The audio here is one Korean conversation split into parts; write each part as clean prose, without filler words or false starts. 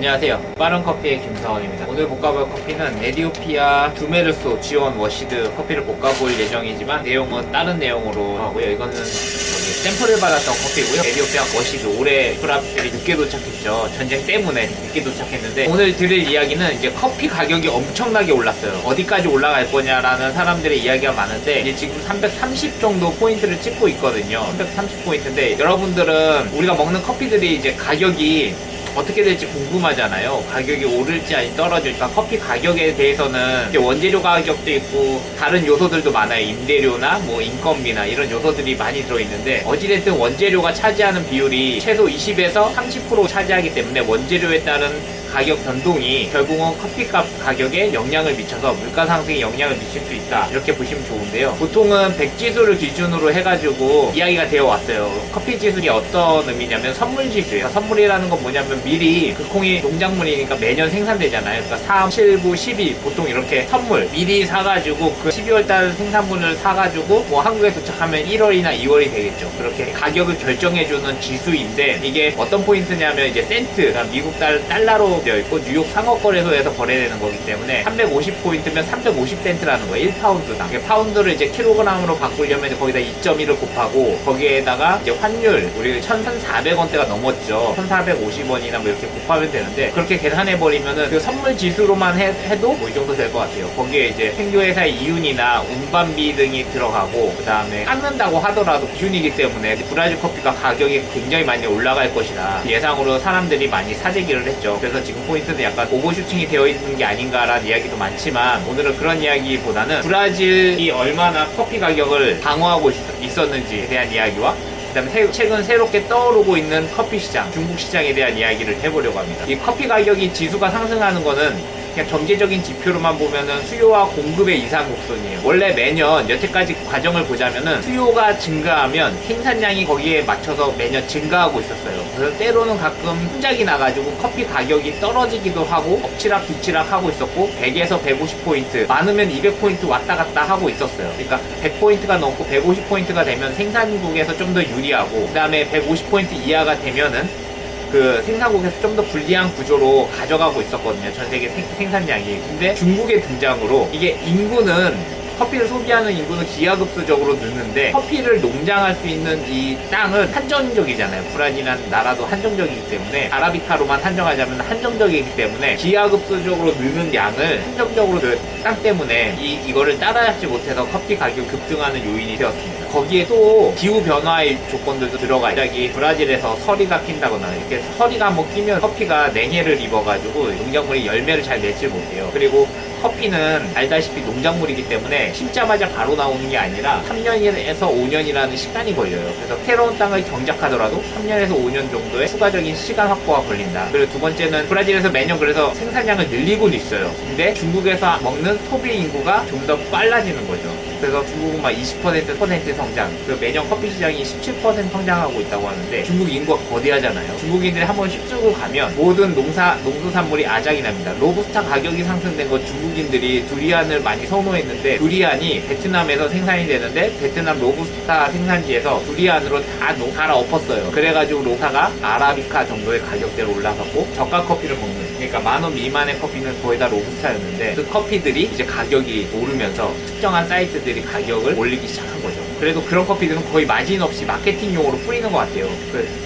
안녕하세요. 빠른커피의 김사원입니다. 오늘 볶아볼 커피는 에디오피아 두메르소 지원 워시드 커피를 볶아볼 예정이지만 내용은 다른 내용으로 하고요. 이거는 샘플을 받았던 커피고요. 에디오피아 워시드 올해 프랍들이 늦게 도착했죠. 전쟁 때문에 늦게 도착했는데 오늘 드릴 이야기는 이제 커피 가격이 엄청나게 올랐어요. 어디까지 올라갈 거냐라는 사람들의 이야기가 많은데 이제 지금 330 정도 포인트를 찍고 있거든요. 330 포인트인데 여러분들은 우리가 먹는 커피들이 이제 가격이 어떻게 될지 궁금하잖아요. 가격이 오를지 아니 떨어질까. 커피 가격에 대해서는 이제 원재료 가격도 있고 다른 요소들도 많아요. 임대료나 뭐 인건비나 이런 요소들이 많이 들어있는데 어찌됐든 원재료가 차지하는 비율이 최소 20에서 30% 차지하기 때문에 원재료에 따른 가격 변동이 결국은 커피값 가격에 영향을 미쳐서 물가 상승에 영향을 미칠 수 있다, 이렇게 보시면 좋은데요. 보통은 100지수를 기준으로 해가지고 이야기가 되어 왔어요. 커피 지수이 어떤 의미냐면 선물 지수예요. 선물이라는 건 뭐냐면 미리 그 콩이 농작물이니까 매년 생산되잖아요. 그러니까 3, 7, 9, 12 보통 이렇게 선물 미리 사가지고 그 12월달 생산분을 사가지고 뭐 한국에 도착하면 1월이나 2월이 되겠죠. 그렇게 가격을 결정해주는 지수인데 이게 어떤 포인트냐면 이제 센트, 그러니까 미국 달러로 되어 있고 뉴욕 상업거래소에서 거래되는 거기 때문에 350포인트면 350센트라는 거예요. 1파운드당. 파운드를 이제 킬로그램으로 바꾸려면 거기다 2.1을 곱하고 거기에다가 이제 환율 우리 1,400원대가 넘었죠. 1,450원이나 뭐 이렇게 곱하면 되는데 그렇게 계산해버리면은 그 선물 지수로만 해도 뭐 이 정도 될 것 같아요. 거기에 이제 생교회사의 이윤이나 운반비 등이 들어가고 그 다음에 깎는다고 하더라도 기준이기 때문에 브라질 커피가 가격이 굉장히 많이 올라갈 것이다 예상으로 사람들이 많이 사재기를 했죠. 그래서 지금 포인트는 약간 오버슈팅이 되어 있는 게 아닌가라는 이야기도 많지만 오늘은 그런 이야기보다는 브라질이 얼마나 커피 가격을 방어하고 있었는지에 대한 이야기와 그 다음에 최근 새롭게 떠오르고 있는 커피 시장, 중국 시장에 대한 이야기를 해보려고 합니다. 이 커피 가격이 지수가 상승하는 거는 그냥 경제적인 지표로만 보면은 수요와 공급의 이상 곡선이에요. 원래 매년 여태까지 과정을 보자면은 수요가 증가하면 생산량이 거기에 맞춰서 매년 증가하고 있었어요. 그래서 때로는 가끔 혼작이 나가지고 커피 가격이 떨어지기도 하고 엎치락 뒤치락 하고 있었고 100에서 150포인트, 많으면 200포인트 왔다 갔다 하고 있었어요. 그러니까 100포인트가 넘고 150포인트가 되면 생산국에서 좀 더 유리하고 그 다음에 150포인트 이하가 되면은 그 생산국에서 좀 더 불리한 구조로 가져가고 있었거든요. 전 세계 생산량이. 근데 중국의 등장으로 이게 인구는 커피를 소비하는 인구는 기하급수적으로 늦는데 커피를 농장할 수 있는 이 땅은 한정적이잖아요. 브라질이라는 나라도 한정적이기 때문에 아라비카로만 한정하자면 한정적이기 때문에 기하급수적으로 느는 양을 한정적으로 그 땅 때문에 이거를 따라잡지 못해서 커피 가격이 급등하는 요인이 되었습니다. 거기에 또 기후변화의 조건들도 들어가 갑자기 브라질에서 서리가 낀다거나 이렇게 서리가 한번 끼면 커피가 냉해를 입어가지고 농작물이 열매를 잘 맺지 못해요. 그리고 커피는 알다시피 농작물이기 때문에 심자마자 바로 나오는 게 아니라 3년에서 5년이라는 시간이 걸려요. 그래서 새로운 땅을 경작하더라도 3년에서 5년 정도의 추가적인 시간 확보가 걸린다. 그리고 두 번째는 브라질에서 매년 그래서 생산량을 늘리고는 있어요. 근데 중국에서 먹는 소비 인구가 좀 더 빨라지는 거죠. 그래서 중국은 막 20% 성장, 그리고 매년 커피 시장이 17% 성장하고 있다고 하는데 중국 인구가 거대하잖아요. 중국인들이 한번 휩쓸고 가면 모든 농수산물이 아작이 납니다. 로부스타 가격이 상승된 건 중국인들이 두리안을 많이 선호했는데 두리안이 베트남에서 생산이 되는데 베트남 로부스타 생산지에서 두리안으로 다 갈아엎었어요. 그래가지고 로사가 아라비카 정도의 가격대로 올라섰고 저가 커피를 먹는, 그러니까 10,000원 미만의 커피는 거의 다 로부스타였는데 그 커피들이 이제 가격이 오르면서 특정한 사이트들이 가격을 올리기 시작한 거죠. 그래도 그런 커피들은 거의 마진 없이 마케팅용으로 뿌리는 것 같아요.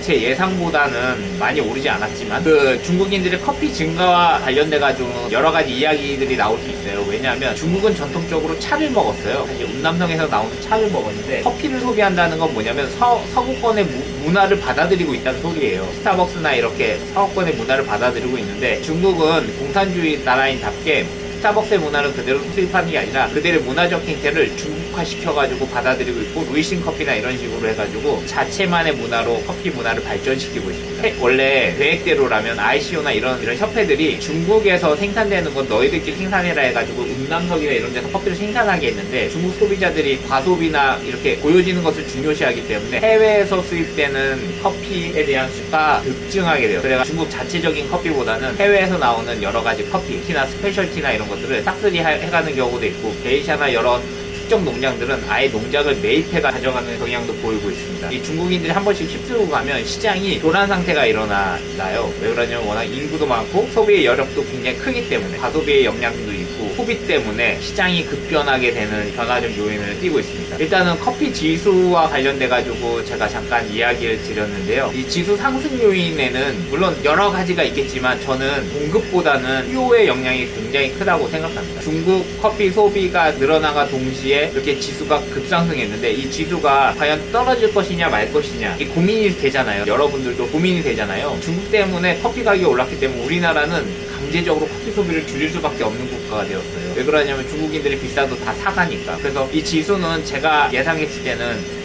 제 예상보다는 많이 오르지 않았지만 그 중국인들의 커피 증가와 관련돼가지고 여러 가지 이야기들이 나올 수 있어요. 왜냐하면 중국은 전통적으로 차를 먹었어요. 사실 운남성에서 나오는 차를 먹었는데 커피를 소비한다는 건 뭐냐면 서구권의 문화를 받아들이고 있다는 소리예요. 스타벅스나 이렇게 서구권의 문화를 받아들이고 있는데 중국은 공산주의 나라인답게 스타벅스의 문화를 그대로 수입하는 게 아니라 그들의 문화적 행태를 중국화시켜가지고 받아들이고 있고 루이싱 커피나 이런 식으로 해가지고 자체만의 문화로 커피 문화를 발전시키고 있습니다. 원래 계획대로라면 ICO나 이런 협회들이 중국에서 생산되는 건 너희들끼리 생산해라 해가지고 운남석이나 이런 데서 커피를 생산하게 했는데 중국 소비자들이 과소비나 이렇게 고요지는 것을 중요시하기 때문에 해외에서 수입되는 커피에 대한 수가 급증하게 돼요. 그래가 중국 자체적인 커피보다는 해외에서 나오는 여러 가지 커피, 티나 스페셜티나 이런 것들을 싹쓸이 해가는 경우도 있고 게이샤나 여러 특정 농장들은 아예 농장을 매입해 가져가는 경향도 보이고 있습니다. 이 중국인들이 한 번씩 휩쓸고 가면 시장이 교란 상태가 일어나요. 왜 그러냐면 워낙 인구도 많고 소비의 여력도 굉장히 크기 때문에 과소비의 역량도 있고 소비 때문에 시장이 급변하게 되는 변화적 요인을 띠고 있습니다. 일단은 커피 지수와 관련돼 가지고 제가 잠깐 이야기를 드렸는데요. 이 지수 상승 요인에는 물론 여러 가지가 있겠지만 저는 공급보다는 수요의 영향이 굉장히 크다고 생각합니다. 중국 커피 소비가 늘어나가 동시에 이렇게 지수가 급상승했는데 이 지수가 과연 떨어질 것이냐 말 것이냐 이 고민이 되잖아요. 여러분들도 고민이 되잖아요. 중국 때문에 커피 가격이 올랐기 때문에 우리나라는 강제적으로 커피 소비를 줄일 수밖에 없는 국가가 되었어요. 왜 그러냐면 중국인들이 비싸도 다 사가니까. 그래서 이 지수는 제가 예상했을 때는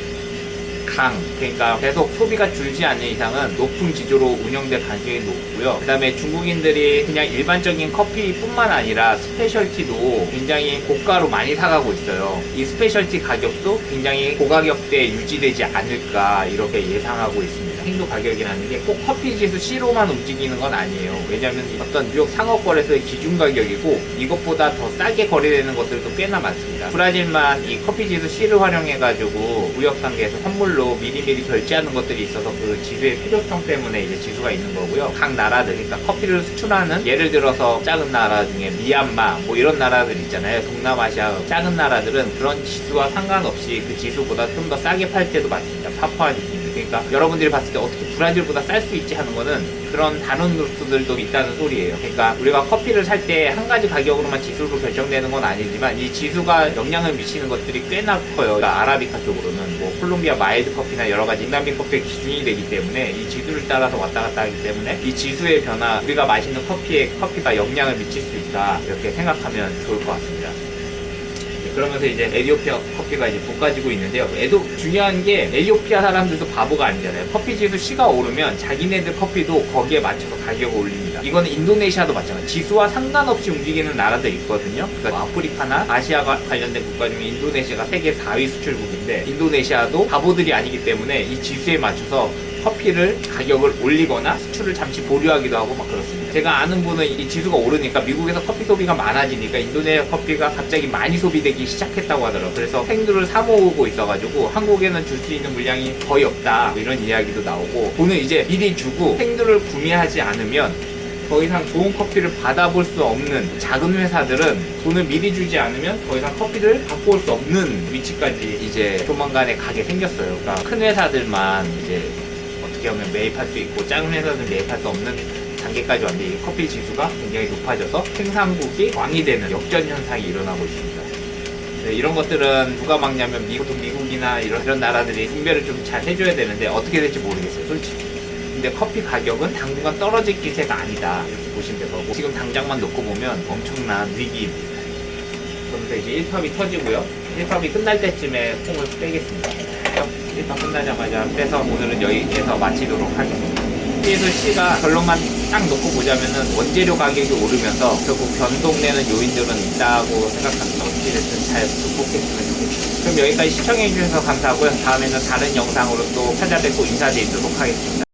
그러니까 계속 소비가 줄지 않는 이상은 높은 지조로 운영될 가능성이 높고요. 그 다음에 중국인들이 그냥 일반적인 커피뿐만 아니라 스페셜티도 굉장히 고가로 많이 사가고 있어요. 이 스페셜티 가격도 굉장히 고가격대에 유지되지 않을까 이렇게 예상하고 있습니다. 생도 가격이라는 게 꼭 커피 지수 C로만 움직이는 건 아니에요. 왜냐하면 어떤 뉴욕 상업거래소의 기준 가격이고 이것보다 더 싸게 거래되는 것들도 꽤나 많습니다. 브라질만 이 커피 지수 C를 활용해가지고 무역 단계에서 선물로 미리미리 결제하는 것들이 있어서 그 지수의 필요성 때문에 이제 지수가 있는 거고요. 각 나라들, 그러니까 커피를 수출하는 예를 들어서 작은 나라 중에 미얀마 뭐 이런 나라들 있잖아요. 동남아시아 작은 나라들은 그런 지수와 상관없이 그 지수보다 좀 더 싸게 팔 때도 많습니다. 파푸아뉴기니. 그러니까 여러분들이 봤을 때 어떻게 브라질보다 쌀 수 있지 하는 거는 그런 다른 루트들도 있다는 소리예요. 그러니까 우리가 커피를 살 때 한 가지 가격으로만 지수로 결정되는 건 아니지만 이 지수가 영향을 미치는 것들이 꽤나 커요. 그러니까 아라비카 쪽으로는 뭐 콜롬비아 마일드 커피나 여러 가지 인남빈 커피의 기준이 되기 때문에 이 지수를 따라서 왔다 갔다 하기 때문에 이 지수의 변화, 우리가 마시는 커피가 영향을 미칠 수 있다 이렇게 생각하면 좋을 것 같습니다. 그러면서 이제 에티오피아 커피가 이제 볶아지고 있는데요. 중요한 게 에티오피아 사람들도 바보가 아니잖아요. 커피 지수 C가 오르면 자기네들 커피도 거기에 맞춰서 가격을 올립니다. 이거는 인도네시아도 마찬가지예요. 지수와 상관없이 움직이는 나라들 있거든요. 그러니까 아프리카나 아시아가 관련된 국가 중에 인도네시아가 세계 4위 수출국인데 인도네시아도 바보들이 아니기 때문에 이 지수에 맞춰서 커피를 가격을 올리거나 수출을 잠시 보류하기도 하고 막 그렇습니다. 제가 아는 분은 이 지수가 오르니까 미국에서 커피 소비가 많아지니까 인도네시아 커피가 갑자기 많이 소비되기 시작했다고 하더라고요. 그래서 생두를 사 모으고 있어가지고 한국에는 줄 수 있는 물량이 거의 없다 뭐 이런 이야기도 나오고 돈을 이제 미리 주고 생두를 구매하지 않으면 더 이상 좋은 커피를 받아볼 수 없는 작은 회사들은 돈을 미리 주지 않으면 더 이상 커피를 갖고 올 수 없는 위치까지 이제 조만간에 가게 생겼어요. 그러니까 큰 회사들만 이제 어떻게 보면 매입할 수 있고 작은 회사들은 매입할 수 없는 단계까지 왔는데 이 커피 지수가 굉장히 높아져서 생산국이 왕이 되는 역전 현상이 일어나고 있습니다. 네, 이런 것들은 누가 막냐면 미국이나 이런 나라들이 분배를 좀 잘 해줘야 되는데 어떻게 될지 모르겠어요, 솔직히. 근데 커피 가격은 당분간 떨어질 기세가 아니다 이렇게 보시면 될 거고 지금 당장만 놓고 보면 엄청난 위기입니다. 그러면서 이제 1팝이 터지고요. 1팝이 끝날 때쯤에 콩을 빼겠습니다. 1팝 끝나자마자 빼서 오늘은 여기에서 마치도록 하겠습니다. C에서 C가 결론만 딱 놓고 보자면은 원재료 가격이 오르면서 결국 변동되는 요인들은 있다고 생각합니다. 어떻게 됐든 잘 극복했으면 좋겠습니다. 그럼 여기까지 시청해주셔서 감사하고요. 다음에는 다른 영상으로 또 찾아뵙고 인사드리도록 하겠습니다.